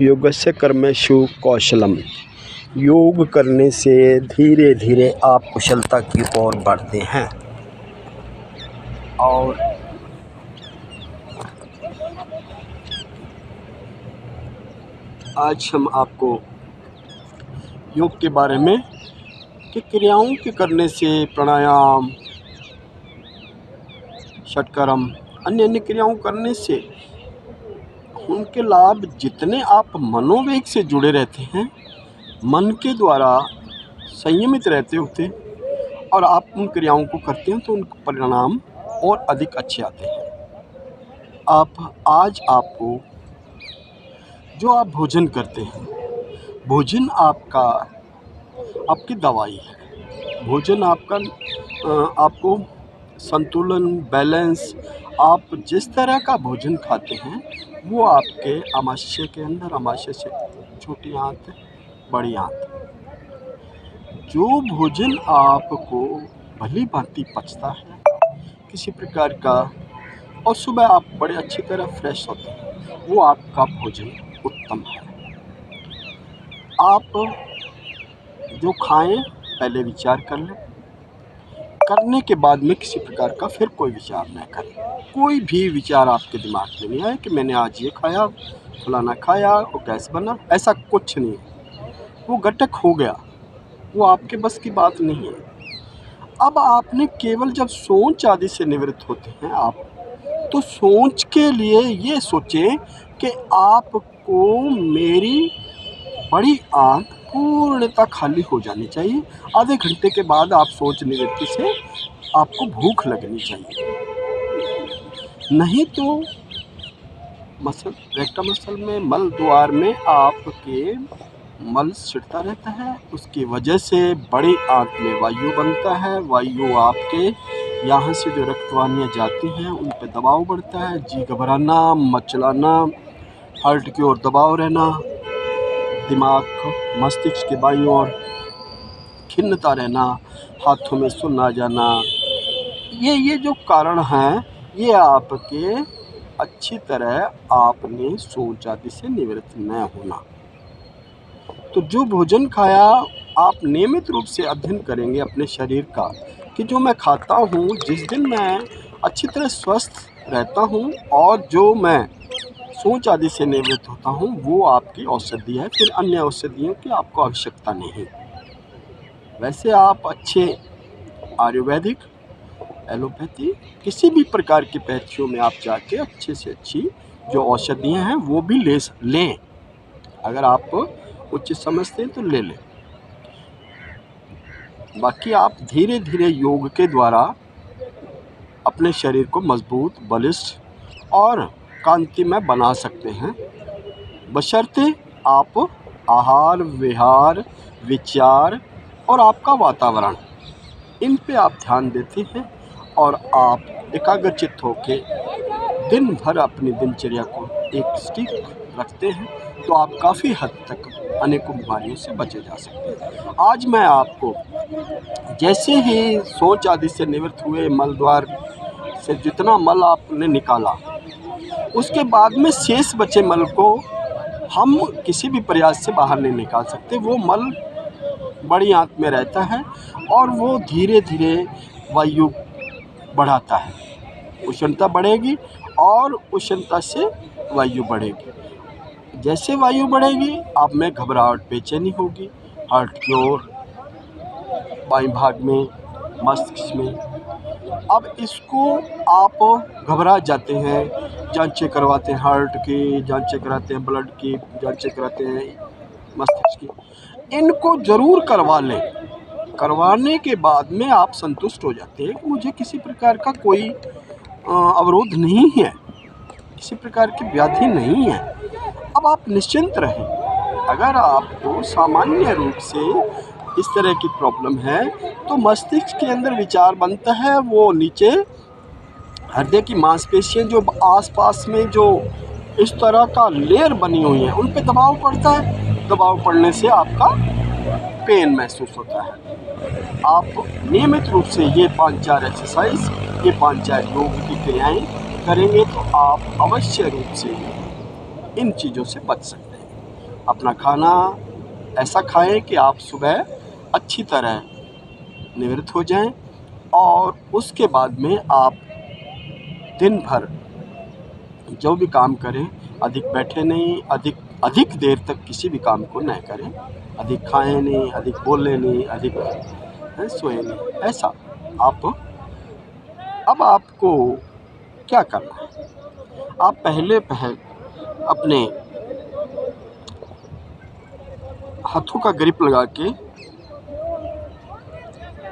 योगस्य कर्मसु कौशलम। योग करने से धीरे धीरे आप कुशलता की ओर बढ़ते हैं। और आज हम आपको योग के बारे में कि क्रियाओं के करने से प्राणायाम, षटकर्म, अन्य क्रियाओं करने से उनके लाभ जितने आप मनोवेग से जुड़े रहते हैं, मन के द्वारा संयमित रहते होते और आप उन क्रियाओं को करते हैं तो उनके परिणाम और अधिक अच्छे आते हैं। आज आपको जो आप भोजन करते हैं, भोजन आपकी दवाई है। भोजन आपको संतुलन, बैलेंस, आप जिस तरह का भोजन खाते हैं वो आपके आमाशय के अंदर, आमाशय से छोटी आंत, बड़ी आंत, जो भोजन आपको भली भांति पचता है किसी प्रकार का, और सुबह आप बड़े अच्छी तरह फ्रेश होते हैं, वो आपका भोजन उत्तम है। आप जो खाएं पहले विचार कर लें, करने के बाद में किसी प्रकार का फिर कोई विचार न करें। कोई भी विचार आपके दिमाग में नहीं आए कि मैंने आज ये खाया, फलाना खाया, वो गैस बना, ऐसा कुछ नहीं है। वो घटक हो गया, वो आपके बस की बात नहीं है। अब आपने केवल जब सोच आदि से निवृत्त होते हैं आप, तो सोच के लिए ये सोचें कि आपको मेरी बड़ी आंत पूर्णतः खाली हो जानी चाहिए। आधे घंटे के बाद आप सोच निवृत्ति से आपको भूख लगनी चाहिए। नहीं तो रेक्टम मसल में, मल द्वार में आपके मल छिड़ता रहता है, उसकी वजह से बड़ी आंत में वायु बनता है। वायु आपके यहाँ से जो रक्तवाहिनियाँ जाती हैं उन पर दबाव बढ़ता है, जी घबराना, मचलाना, हार्ट की ओर दबाव रहना, दिमाग, मस्तिष्क के बाईं ओर खिन्नता रहना, हाथों में सुन्न आ जाना, ये जो कारण हैं, ये आपके अच्छी तरह आपने सोच आदि से निवृत्त न होना। तो जो भोजन खाया, आप नियमित रूप से अध्ययन करेंगे अपने शरीर का कि जो मैं खाता हूँ, जिस दिन मैं अच्छी तरह स्वस्थ रहता हूँ और जो मैं सोच आदि से निवृत्त होता हूँ, वो आपकी औषधि है। फिर अन्य औषधियों की आपको आवश्यकता नहीं। वैसे आप अच्छे आयुर्वेदिक, एलोपैथी, किसी भी प्रकार की पैथियों में आप जाके अच्छे से अच्छी जो औषधियाँ हैं वो भी लें। अगर आप उचित समझते हैं तो ले लें। बाकी आप धीरे धीरे योग के द्वारा अपने शरीर को मजबूत, बलिष्ठ और कांतिमय बना सकते हैं, बशर्ते आप आहार, विहार, विचार और आपका वातावरण, इन पे आप ध्यान देते हैं और आप एकाग्रचित्त होके दिन भर अपनी दिनचर्या को एक स्टिक रखते हैं, तो आप काफ़ी हद तक अनेकों बीमारियों से बचे जा सकते हैं। आज मैं आपको जैसे ही सोच आदि से निवृत्त हुए, मल द्वार से जितना मल आपने निकाला, उसके बाद में शेष बचे मल को हम किसी भी प्रयास से बाहर नहीं निकाल सकते। वो मल बड़ी आंत में रहता है और वो धीरे धीरे वायु बढ़ाता है। उष्णता बढ़ेगी और उष्णता से वायु बढ़ेगी। जैसे वायु बढ़ेगी, आप में घबराहट, बेचैनी होगी, हार्ट की ओर, बाईं भाग में, मस्तिष्क में। अब इसको आप घबरा जाते हैं, जांचें करवाते हैं, हार्ट की जांचें कराते हैं, ब्लड की जांचें कराते हैं, मस्तिष्क की, इनको ज़रूर करवा लें। करवाने के बाद में आप संतुष्ट हो जाते हैं कि मुझे किसी प्रकार का कोई अवरोध नहीं है, किसी प्रकार की व्याधि नहीं है। अब आप निश्चिंत रहें। अगर आपको सामान्य रूप से इस तरह की प्रॉब्लम है तो मस्तिष्क के अंदर विचार बनता है, वो नीचे हृदय की मांसपेशियां जो आसपास में जो इस तरह का लेयर बनी हुई है, उन पे दबाव पड़ता है। दबाव पड़ने से आपका पेन महसूस होता है। आप नियमित रूप से ये 5-4 एक्सरसाइज, ये 5-4 योग की क्रियाएं करेंगे तो आप अवश्य रूप से इन चीज़ों से बच सकते हैं। अपना खाना ऐसा खाएं कि आप सुबह अच्छी तरह निवृत्त हो जाएं और उसके बाद में आप दिन भर जो भी काम करें अधिक बैठे नहीं, अधिक देर तक किसी भी काम को न करें, अधिक खाएं नहीं, अधिक बोलें नहीं, अधिक सोए नहीं। ऐसा आप अब आपको क्या करना है, आप पहले अपने हाथों का ग्रिप लगा के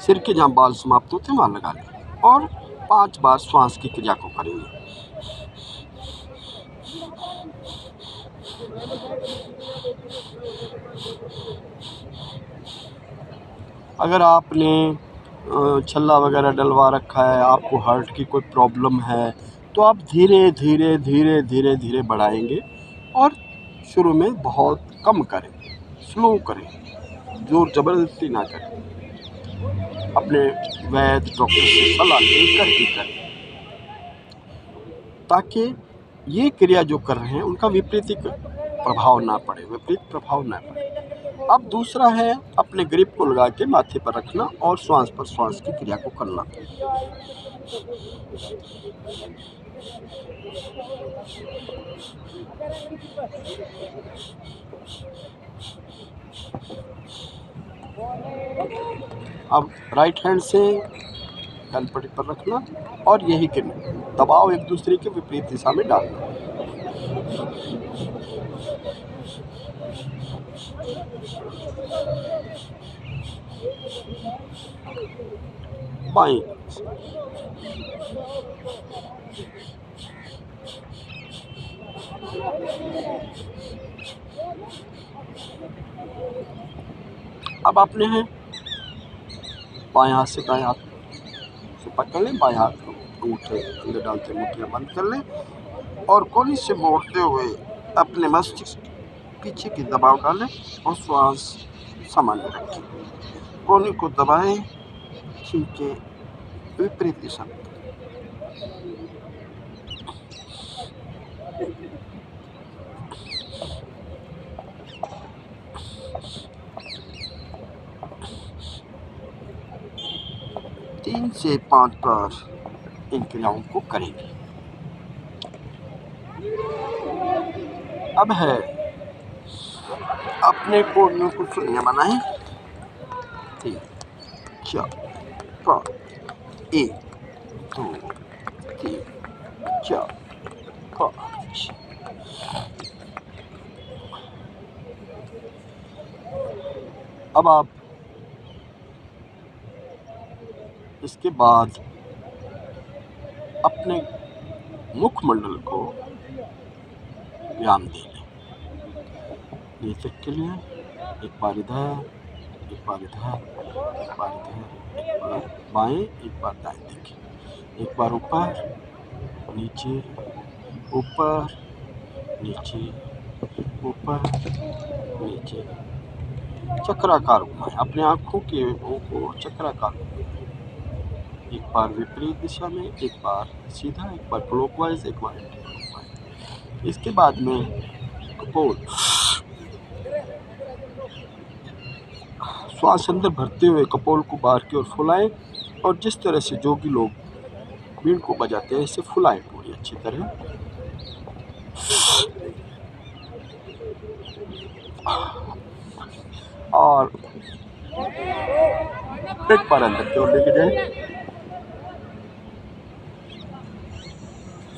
सिर के जहाँ बाल समाप्त होते हैं वहाँ लगा लें और 5 बार श्वास की क्रिया को करेंगे। अगर आपने छल्ला वगैरह डलवा रखा है, आपको हार्ट की कोई प्रॉब्लम है, तो आप धीरे धीरे धीरे धीरे धीरे बढ़ाएंगे और शुरू में बहुत कम करें, स्लो करें, जोर ज़बरदस्ती ना करें, अपने वैद्य डॉक्टर से सलाह लेकर ही करें, ताकि ये क्रिया जो कर रहे हैं उनका विपरीत प्रभाव ना पड़े। अब दूसरा है अपने ग्रिप को लगा के माथे पर रखना और श्वास पर श्वास की क्रिया को करना। अब राइट हैंड से तलपट्टी पर रखना और यही करना, दबाव एक दूसरे के विपरीत दिशा में डालना। बाएं अब आपने है बाएं हाथ से दाएं हाथ से पकड़ लें, बाएं हाथ को अंगूठे अंदर डालते मुट्ठियां बंद कर लें और कोहनी से मोड़ते हुए अपने मस्तिष्क पीछे की दबाव डालें और श्वास सामान्य रखें। कोहनी को दबाएं, खींचे विपरीत दिशा में। तीन से 5 बार इन क्रियाओं को करेंगे। अब है अपने कोड में कुछ सुनिया बनाएं। 3 4 5 1 2 3 4 5। अब आप इसके बाद अपने मुखमंडल को व्यायाम दे लें। नेतृत्व के लिए एक बार इधर, एक बार इधर, एक बार इधर, एक बार बाएं, एक बार दाएं देखें। एक बार ऊपर नीचे, ऊपर नीचे, ऊपर नीचे, चक्राकार घुमाएं। अपने आँखों के मुंह को चक्राकार घुमाएं। एक बार विपरीत दिशा में, एक बार सीधा, एक बार क्लॉकवाइज, एक बार एंटी क्लॉकवाइज। इसके बाद में कपोल श्वास अंदर भरते हुए कपोल को बाहर की ओर फुलाएं और जिस तरह से जो भी लोग बीन को बजाते हैं इसे फुलाएं पूरी अच्छी तरह। और एक बार अंदर की ओर लेके जाए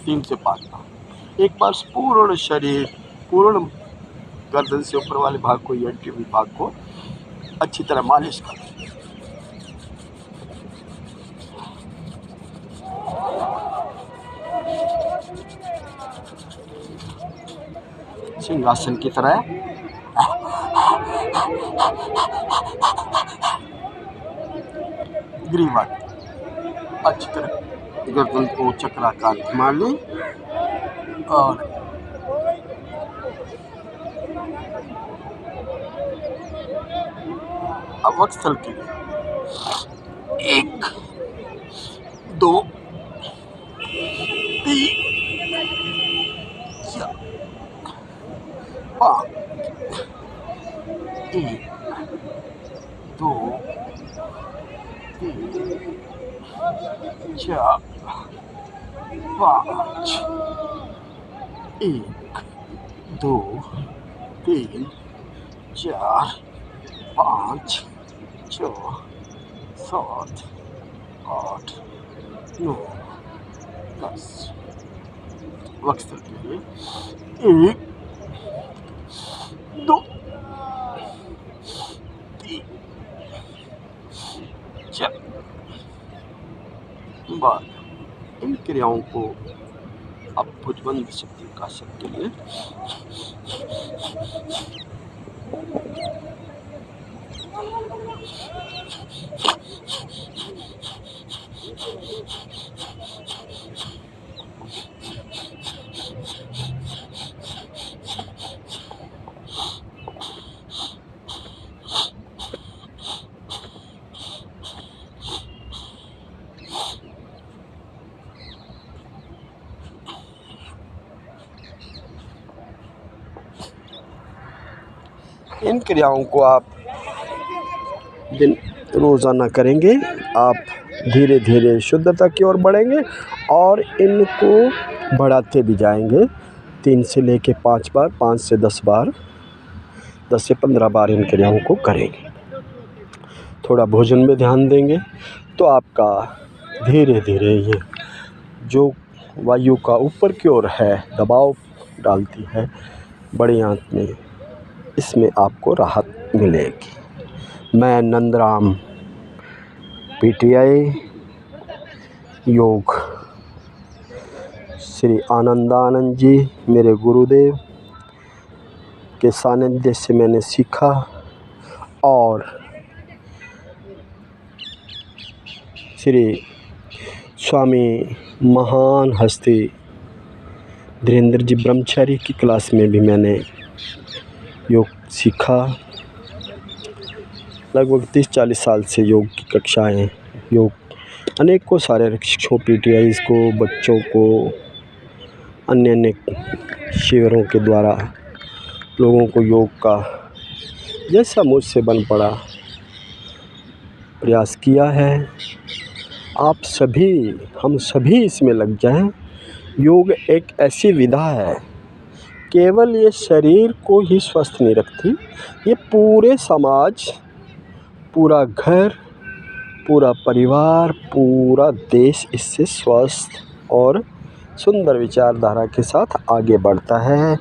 3 से 5 बार। एक बार पूर्ण शरीर, पूर्ण गर्दन से ऊपर वाले भाग को, एंटी भाग को अच्छी तरह मालिश कर। सिंहासन की तरह ग्रीवा अच्छी तरह गर्दन को चक्राकार घुमा लें और अब वक्षस्थल के लिए 1 2 3 4 5 एक, दो, तीन, चार, पाँच। एक, दो, तीन, चार, पाँच, छः, सात, आठ, 9, 10। वक्त के लिए 1, 2, 3, 4। बाद इन क्रियाओं को आप भुजबंद शक्ति का सकते हैं। इन क्रियाओं को आप रोज़ाना करेंगे, आप धीरे धीरे शुद्धता की ओर बढ़ेंगे और इनको बढ़ाते भी जाएंगे। 3 से लेके 5 बार, 5 से 10 बार, 10 से 15 बार इन क्रियाओं को करेंगे। थोड़ा भोजन में ध्यान देंगे तो आपका धीरे धीरे ये जो वायु का ऊपर की ओर है दबाव डालती है बड़ी आंत में, इसमें आपको राहत मिलेगी। मैं नंदराम पीटीआई योग श्री आनंदानंद जी मेरे गुरुदेव के सानिध्य से मैंने सीखा और श्री स्वामी महान हस्ती धीरेंद्र जी ब्रह्मचारी की क्लास में भी मैंने योग सीखा। लगभग 30-40 साल से योग की कक्षाएं, योग अनेकों शारीरिक शिक्षकों, पीटीआईज़ को, बच्चों को, अन्य शिविरों के द्वारा लोगों को योग का जैसा मुझसे बन पड़ा प्रयास किया है। आप सभी, हम सभी इसमें लग जाएं। योग एक ऐसी विधा है, केवल ये शरीर को ही स्वस्थ नहीं रखती, ये पूरे समाज, पूरा घर, पूरा परिवार, पूरा देश इससे स्वस्थ और सुंदर विचारधारा के साथ आगे बढ़ता है।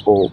ओम।